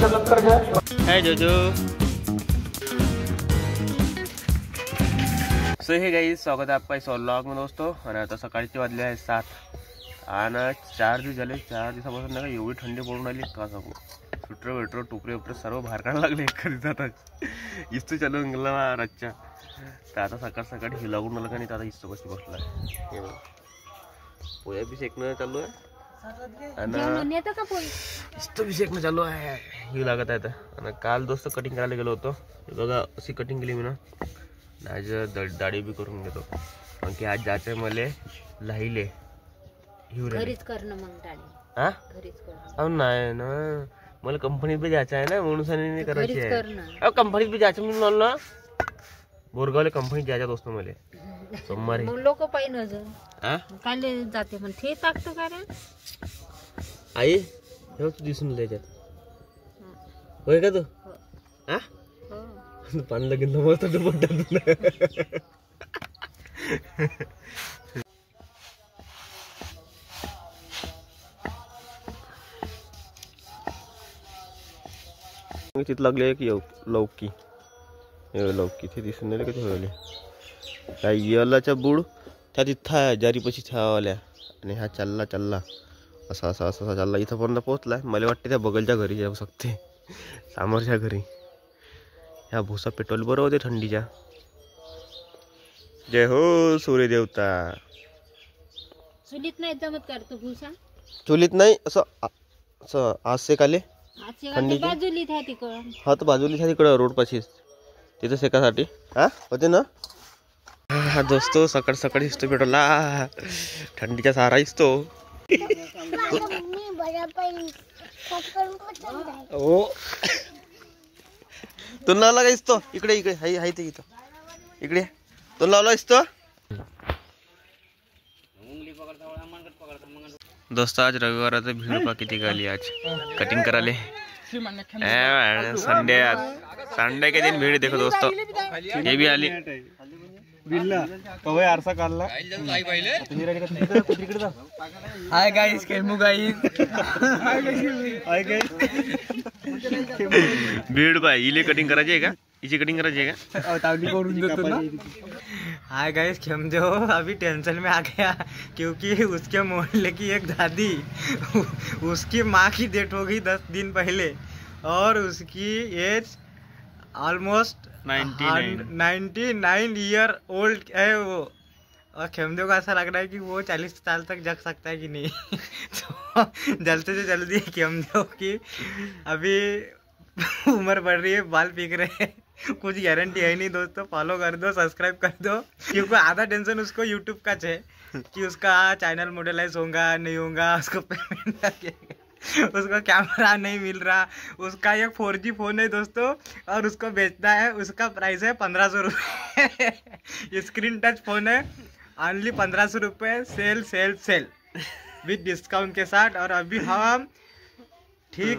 हाय जोजो। सो hey guys, स्वागत आहे आपका इस व्लॉग में दोस्तों। आणि आता सकाळचे वाजले आहे 7 आणि 4 दिवस झाले। 4 दिवसापासून नाही का एवढी थंडी पडून राहिली का सांगू। स्वेटर वेटर टोपरे उपरे सर्व बाहेर काढायला लागले एका दिवसात। इस्तू चालून गेला रातच्या। तर आता सकाळ सकाळी ही लागून आलं का नाही, तर आता इस्तू कशी बसला हे बघ। पोया बी शेकणं चालू आहे आणि इस्तू बी शेकणं चालू आहे। ही लागत आहे आता। आणि काल दोस्त कटिंग करायला गेलो होतो। हे बघा अशी कटिंग केली मी ना। आज दाढी बी करून घेतो कारण की आज जायचं आहे मला लाहिले घरीच करणं मग दाढी। हा घरीच करणं। अहो नाही ना, मला कंपनीत बी जायचं आहे ना, म्हणून नाही करायची घरीच आहे। करणं। अहो कंपनीत बी जायचं म्हणून म्हणलं ना, बोरगावला कंपनीत जायचं दोस्त मला सोमवारी। मग लोक पाहिजे नजर हा काले जाते पण ते टाकतो का रे आई, हे तू दिसून त्याच्यात होय का तू? हा पाणी लागेल तर मस्त दुपट्टा। तिथं लागले एक लौकी, लौकी ते दिसून नाही कधी व्हायले। काय यालाच्या बुड त्या तिथं जारीपाशी ठेवाल्या आणि हा चालला चालला असा असा असा चालला इथंपर्यंत पोहोचलाय। मला वाटते त्या बगलच्या घरी जाऊ शकते, समोरच्या घरी। ह्या भुसा पेट्रोल बरं होते थंडीच्या। जय हो सूर्य देवता। चुलीत नाही जमत करतो भुसा, चुलीत नाही असं असं आज सेकाले थंडीची बाजूली था तिकडं। हा तर बाजूली था तिकडं रोड पाशीच तिथं सेकासाठी हा होते ना। हा दोस्तो सकाळ सकाळी दिसतो पेट्रोलला, थंडीचा सहारा दिसतो। ओ तो लावला का इसतो इकडे इकडे हाय हाय ते इथं इकडे तो लावला इसतो। दोस्त आज रविवाराचं भीड पा किती गाली आज कटिंग कराले। संडे संडे के दिन भीड़ देखो दोस्तों, ये भी आली बिल्ला कवय आरसा काढला। Hi guys, chemo guys, hi guys. भीड़ पाय इले कटिंग करायची आहे का? इची कटिंग करायची आहे का? तावली करून देतो ना। हाय गाइस, खेमजो अभी टेंशन में आ गया क्योंकि उसके मोहल्ले की एक दादी, उसकी माँ की डेथ हो गई 10 दिन पहले और उसकी एज ऑलमोस्ट 99 ईयर ओल्ड है वो। और खेमदेव को ऐसा लग रहा है कि वो 40 साल तक जग सकता है कि नहीं। तो जल्दी से जल्दी खेमदेव की अभी उम्र बढ़ रही है, बाल पीक रहे हैं, कुछ गारंटी है नहीं दोस्तों। फॉलो कर दो, सब्सक्राइब कर दो, क्योंकि आधा टेंशन उसको यूट्यूब का है कि उसका चैनल मोडेलाइज होगा नहीं होगा, उसको पेमेंट लगेगा, उसका कैमरा नहीं मिल रहा। उसका एक 4G फोन है दोस्तों और उसको बेचना है। उसका प्राइस है 1500 रुपये। स्क्रीन टच फोन है, ओनली 1500 रुपये। Sale sale sale with discount के साथ। और अभी हम ठीक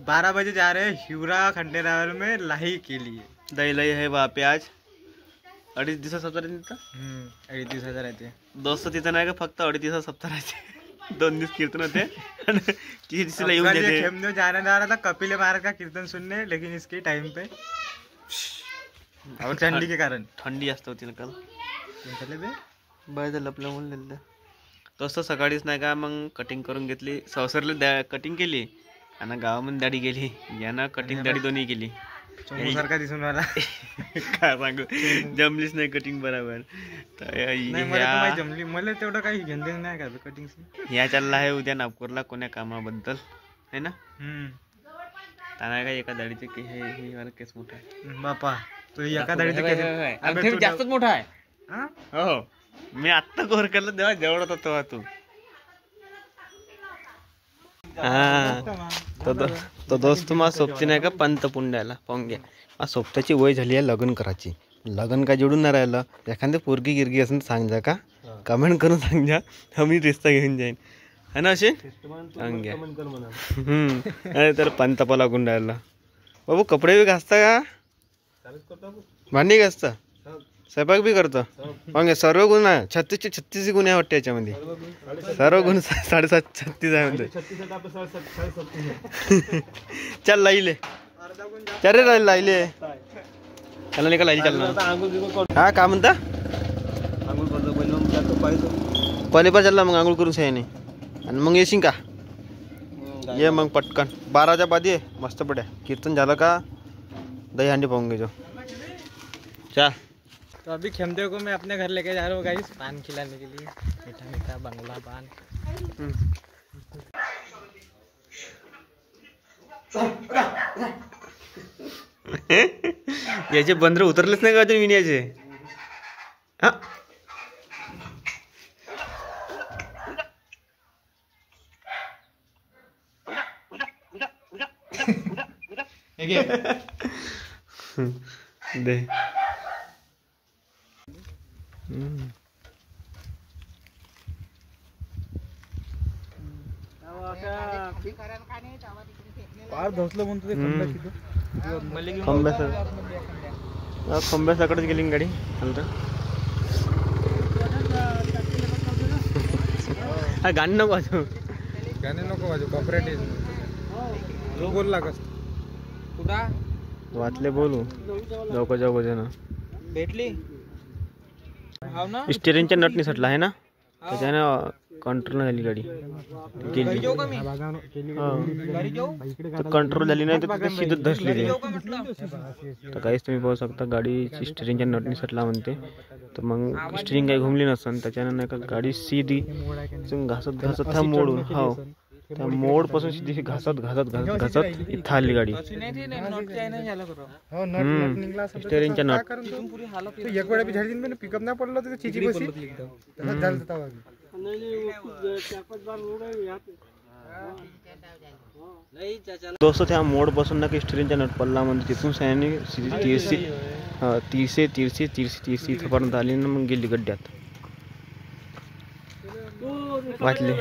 12 बजे जा रहे हैं हिवरा खंडेरावर में लाही के लिए। दही लई है वहाँ पे आज 2.5 दिवसा सप्ताह तिथं 2.5 दिवसाचा राहते दोस्त। तिथं नाही का फक्त 2.5 दिवसा सप्ताह राहते। 2 दिवस कीर्तन होते, 3 दिवसाला येऊन जाते। खेमदेव जाने जा रहा था कपिल महाराज का कीर्तन सुनने, लेकिन इसके टाइम पे और ठंडी के कारण थंडी जास्त होती ना काल। बाय लपलं म्हणून दोस्त सकाळीच नाही का मग कटिंग करून घेतली। सवसरला कटिंग केली आणि गावामध्ये दाढी केली, यानं कटिंग दाढी दोन्ही केली। सारखा दिसून मला काय सांगू, जमलीच नाही कटिंग बरोबर। तर जमली मला तेवढं काही घेणं नाही का कटिंग। या चालला आहे उद्या नागपूरला कोण्या कामाबद्दल है ना। त्यांना काय एका दाढीचे हे वाला केस मोठा आहे बापा। तो एका दाढीचे जास्तच मोठा आहे। हो मी आत्ता कोर केलं तेव्हा जेवढा होता तेव्हा तू। हा तो दोस्त मा सोबती नाही का पंत पुंड्याला पोंग्या आ सोबत्याची वय झाली आहे लग्न करायची। लग्न काय जोडून नाही राहिलं, एखादी पोरगी गिरगी असेल तर सांग जा का, कमेंट करून सांग जा, आम्ही रिश्ता घेऊन जाईन है ना। असे सांग घ्या। अरे तर पंतपा लागून राहिला बाबू। कपडे बी घासता का, भांडी घासता स्वयंपाक बी करतो मग सर्व गुण आहे 36 गुण आहे वाटते याच्यामध्ये सर्व गुण 37-36 आहे म्हणते चल लाईले चल रे लाईले त्याला नाही का लाईले चालणार हा का म्हणता पहिले पण चालला मग आंघोळ करून सह्याने आणि मग येशील का ये मग पटकन 12च्या बाद ये मस्त पड्या कीर्तन झालं का दही हांडी पाहून घेजो चल तो अभी खेमदेव को मैं अपने घर लेके जा रहा हूँ गाइस पान खिलाने के लिए मीठा मीठा बंगला पान याचे बंदर उतरलेच नाही का अजून विण्याचे हा दे पार धसलं म्हणतो ते खंब्यासाकडेच गेली गाडी नंतर हा गाणी नको वाजू गाणे नको वाजू कॉपरेटिव्ह बोल लागस कुठं वाचले बोलू जाऊ जण भेटली हाव ना स्टेरिंगच्या नटनी सटला आहे ना त्याच्यानं कंट्रोल झाली गाडी गेली कंट्रोल झाली नाही तर सीधं धसली ते तर काहीच तुम्ही पाहू शकता गाडीची स्टेरिंगच्या नटनी सटला म्हणते तर मग स्टेरिंग काही घुमली नसन त्याच्यानं नाही का गाडी सीधी घासत त्या मोडून हो त्या मोड पासून सीधी घासत इथं आली गाडी स्टेरिंगच्या नट एक वेळा बी झाली पण पिकअप नाही पडलं तर चिची बसली तसंच झालं तवा दोस्तों त्या मोड पासून ना की स्टेरिंगच्या नट पडला म्हणजे तिथून सयाने तीरशी इथपर्यंत आली ना मग गेली गड्ड्यात वाचले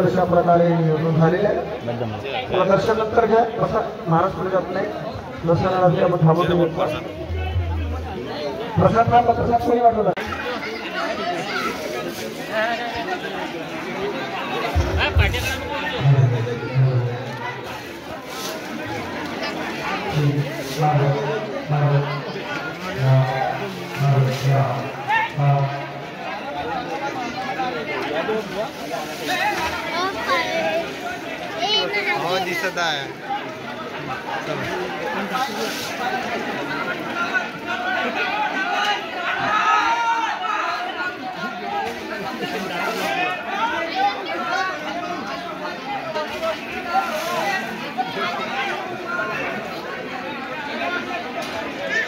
अशा प्रकारे निवडून झालेले प्रदर्शनानंतर घ्या महाराष्ट्र जात नाही दर्शनासाठी आपण थांबवतो प्रसाद कोणी वाटलं हो दिसत आहे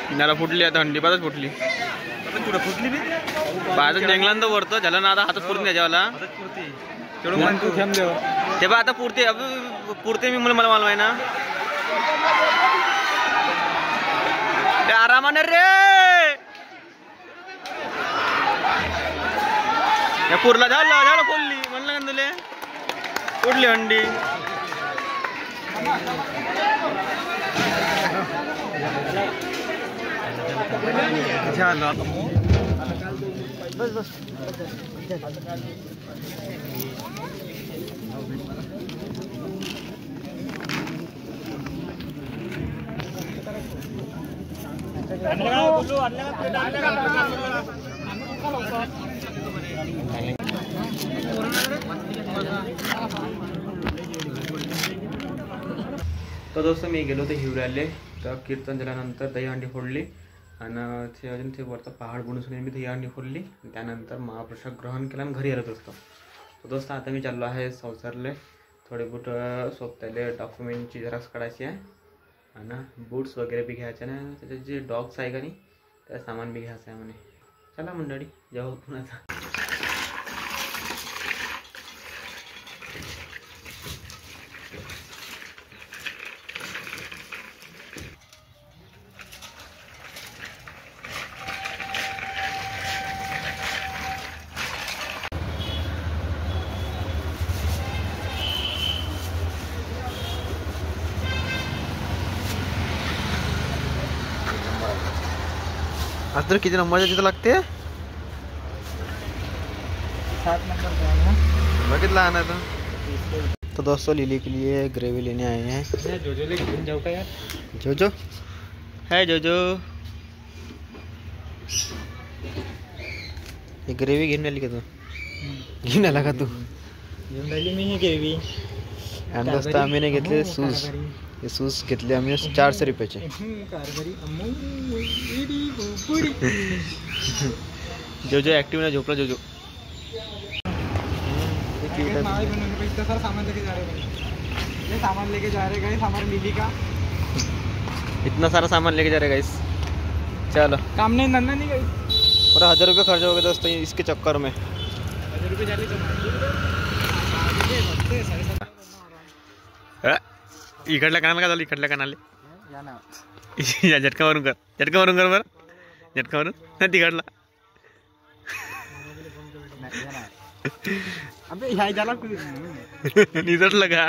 किनारा फुटली आता हंडी पाच फुटली कुठं फुटली बी बाजून जंगलांत वरतं झालं ना आता हातात पुरून घ्यायला तेवढं तू खेमदेव ते बा आता पुरते मी मला मालूम आहे ना ते आरामाने रे या पुरला झालं फोडली म्हणलं का तुले फुटली हंडी झालं तर दोस्तों मी गेलो होतो हिवऱ्याले. तर कीर्तन झाल्यानंतर दहीहंडी फोडली आणि ते अजून ते वरचं पहाड बुडून मी दहीहंडी फोडली. त्यानंतर महाप्रसाद ग्रहण केला आणि घरी आलो दोस्तो. तर दोस्त आता मी चाललो आहे संसारले. थोडे बूट सोबताले डॉक्युमेंटची झेरॉक्स काढायची आहे आणि बूट्स वगैरे बी घ्यायचे ना. त्याचे जे डॉग्स आहे का नाही त्या सामान बी घ्यायचं आहे म्हणे. चला मंडळी जाऊ पुन्हा. आज तर किती नंबरच्या तिथं लागते 7 नंबर बघितला आहे ना तो दोस्तों लिली के लिए ग्रेवी लेने आए हैं. जोजोले घेऊन जाऊ का यार. जोजो है जोजो ये ग्रेवी घेऊन आली का तू घेऊन आला का तू घेऊन राहिली मी ही ग्रेव्ही. आणि दोस्त आम्ही नाही घेतले सूस. हे सूस घेतले आम्ही 400 रुपयाचे. जोजो ऍक्टिव्ह ना झोपला जोजो. इतना सारा सामान लेके जा रहे हैं. ये सामान लेके जा रहे गाइस हमारे लिली का. इतना सारा सामान लेके जा रहे गाइस. चलो काम नहीं धंधा नहीं गाइस. पूरा 1000 रुपये खर्च हो गए दोस्तों इसके चक्कर में. 1000 रुपये झाले इकडल्या कानाला का झालं इकडल्या कानाले या ना. या झटका मारून कर बरं. झटका मारून नाही तिकडला. अबे ह्या झाला निसटलं का